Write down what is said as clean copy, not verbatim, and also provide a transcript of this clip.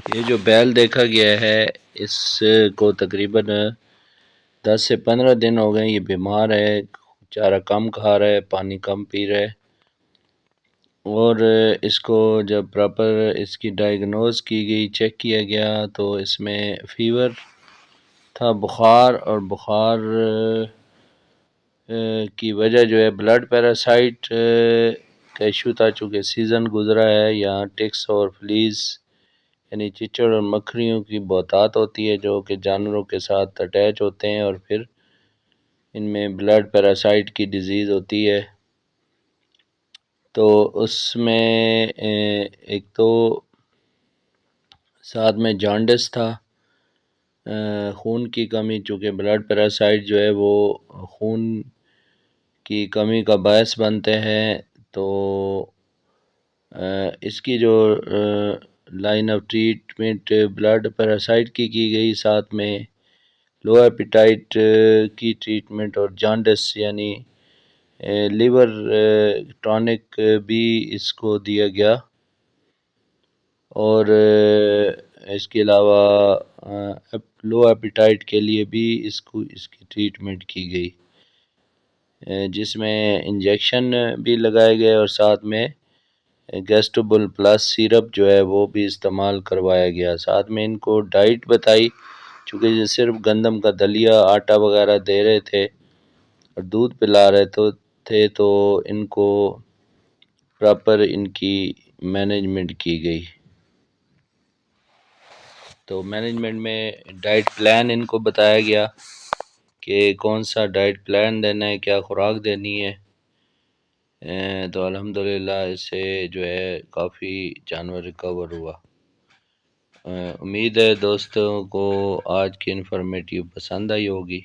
یہ جو بیل دیکھا گیا ہے اس کو تقریباً 10 سے 15 دن ہو گئے، یہ بیمار ہے، چارہ کم کھا رہا ہے، پانی کم پی رہا ہے، اور اس کو جب پراپر اس کی ڈائیگنوز کی گئی، چیک کیا گیا تو اس میں فیور تھا، بخار، اور بخار کی وجہ جو ہے بلڈ پیراسائٹ کا ایشو تھا، چونکہ سیزن گزرا ہے، یہاں ٹکس اور فلیز یعنی چچڑ اور مکھیوں کی بہتات ہوتی ہے جو کہ جانوروں کے ساتھ اٹیچ ہوتے ہیں اور پھر ان میں بلڈ پیراسائٹ کی ڈیزیز ہوتی ہے۔ تو اس میں ایک تو ساتھ میں جانڈس تھا، خون کی کمی، چونکہ بلڈ پیراسائٹ جو ہے وہ خون کی کمی کا باعث بنتے ہیں، تو اس کی جو line of treatment blood parasite کی گئی، ساتھ میں لو ایپیٹائٹ کی ٹریٹمنٹ، اور جانڈس یعنی لیور ٹانک بھی اس کو دیا گیا، اور اس کے علاوہ لو ایپیٹائٹ کے لیے بھی اس کی ٹریٹمنٹ کی گئی، جس میں انجیکشن بھی لگائے گئے اور ساتھ میں گیسٹوبل پلس سیرپ جو ہے وہ بھی استعمال کروایا گیا۔ ساتھ میں ان کو ڈائٹ بتائی، چونکہ یہ صرف گندم کا دلیا، آٹا وغیرہ دے رہے تھے اور دودھ پلا رہے تھے، تو ان کو پراپر ان کی مینجمنٹ کی گئی۔ تو مینجمنٹ میں ڈائٹ پلان ان کو بتایا گیا کہ کون سا ڈائٹ پلان دینا ہے، کیا خوراک دینی ہے، تو الحمدللہ اس سے جو ہے کافی جانور ریکور ہوا۔ امید ہے دوستوں کو آج کی انفارمیٹیو پسند آئی ہوگی۔